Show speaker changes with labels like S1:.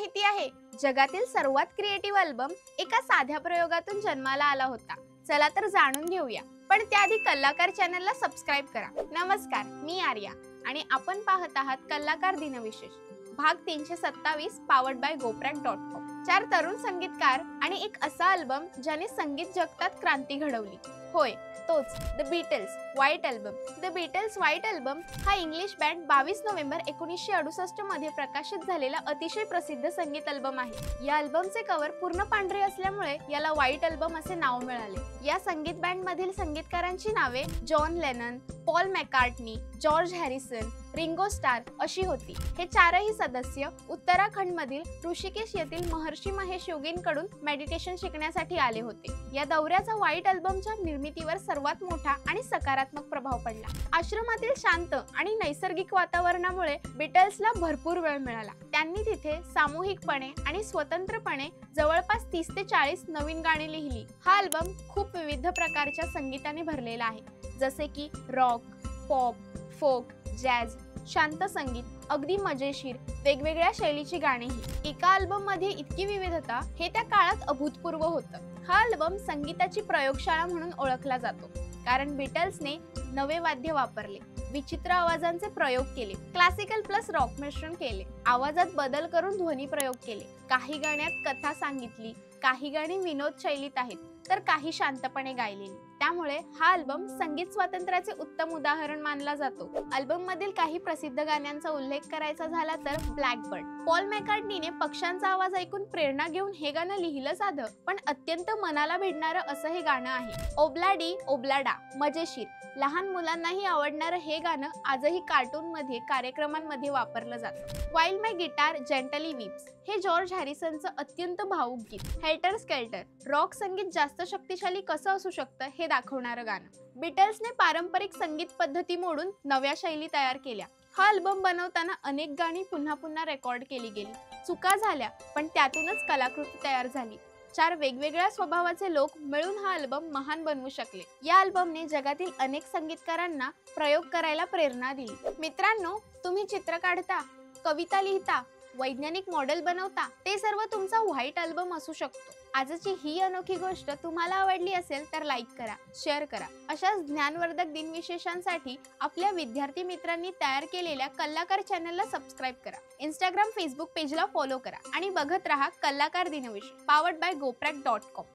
S1: माहिती आहे? जगातील सर्वात क्रिएटिव्ह अल्बम एका साध्या प्रयोगातून जन्माला आला होता. चला तर जाणून घेऊया. पण त्याआधी कलाकार चॅनलला सबस्क्राइब करा. नमस्कार, मी आर्या आणि आपण पाहत आहात कलाकार दिनविशेष भाग 327 पावर्ड बाय goprek.com. 4 तरुण संगीतकार आणि एक असा अल्बम ज्याने संगीत जगतात क्रांती घडवली. होय, तोच the Beatles white album. The Beatles white album हा इंग्लिश बँड 22 नोव्हेंबर 1968 मध्ये प्रकाशित झालेला अतिशय प्रसिद्ध संगीत अल्बम आहे. या अल्बमचे कव्हर पूर्ण पांढरे असल्यामुळे याला व्हाईट अल्बम असे नाव मिळाले. या संगीत बँड मधील संगीतकारांची नावे John Lennon, Paul McCartney, George Harrison, Ringo Starr अशी होती. हे चारही सदस्य उत्तराखंड मधील ऋषिकेश येथील महर्षी महेश योगींकडून मेडिटेशन शिकण्यासाठी आले होते. या दौऱ्याचा व्हाईट अल्बमच्या निर्मितीवर सर्वात मोठा आणि सकारात्मक प्रभाव पडला. आश्रमातील शांत आणि नैसर्गिक वातावरणामुळे बीटल्सला भरपूर वेळ मिळाला. त्यांनी तिथे सामूहिकपणे आणि स्वतंत्रपणे जवळपास 30 ते 40 नवीन गाणी लिहिली. हा अल्बम खूप विविध प्रकारच्या संगीताने भरलेला आहे, जसे की रॉक, पॉप, फोक, जॅझ, शांत संगीत, अगदी मजेशीर वेगवेगळ्या शैलीची गाणीही. एका अल्बम मध्ये इतकी विविधता हे त्या काळात अभूतपूर्व होतं. हा अल्बम संगीताची प्रयोगशाळा म्हणून ओळखला जातो, कारण बीटल्सने नवे वाद्य वापरले, विचित्र आवाजांचे प्रयोग केले, क्लासिकल प्लस रॉक मिश्रण केले, आवाजात बदल करून ध्वनी प्रयोग केले. काही गाण्यात कथा सांगितली, काही गाणी विनोद शैलीत आहेत, तर काही शांतपणे गायलेली. त्यामुळे हा अल्बम संगीत स्वातंत्र्याचे उत्तम उदाहरण मानला जातो. अल्बम मधील काही प्रसिद्ध गाण्यांचा उल्लेख करायचा झाला तर ब्लॅकबर्ड. पॉल मॅकार्टनीने पक्ष्यांचा आवाज ऐकून प्रेरणा घेऊन हे गाणं लिहिलं साधं पण अत्यंत मनाला भिडणारं असं हे गाणं आहे. ओब्लाडी ओब्लाडा मजेशीर, लहान मुलांनाही आवडणारं हे गाणं आजही कार्टून मध्ये कार्यक्रमांमध्ये वापरलं जातं. वाईल माय गिटार जेंटली वीप्स हे जॉर्ज हॅरिसनचं अत्यंत भावुक गीत. हेल्टर स्केल्टर रॉक संगीत जास्त शक्तिशाली कसं असू शकतं हे दाखवणारं गाणं. बीटल्सने पारंपरिक संगीत पद्धती मोडून नव्या शैली तयार केल्या. हा अल्बम बनवताना अनेक गाणी पुन्हा पुन्हा रेकॉर्ड केली गेली. चुका झाल्या, पण त्यातूनच कलाकृती तयार झाली. 4 वेगवेगळ्या स्वभावाचे लोक मिळून हा अल्बम महान बनवू शकले. या अल्बमने जगातील अनेक संगीतकारांना प्रयोग करायला प्रेरणा दिली. मित्रांनो, तुम्ही चित्र काढता, कविता लिहिता, वैज्ञानिक मॉडेल बनवता, ते सर्व तुमचा व्हाईट अल्बम असू शकतो. आजची ही अनोखी गोष्ट तुम्हाला आवडली असेल तर लाईक करा, शेअर करा. अशाच ज्ञानवर्धक दिनविशेषांसाठी आपल्या विद्यार्थी मित्रांनी तयार केलेल्या कलाकार चॅनलला सबस्क्राइब करा. इंस्टाग्राम, फेसबुक पेजला फॉलो करा आणि बघत राहा कलाकार दिनविशेष पावर्ड बाय goprek.com.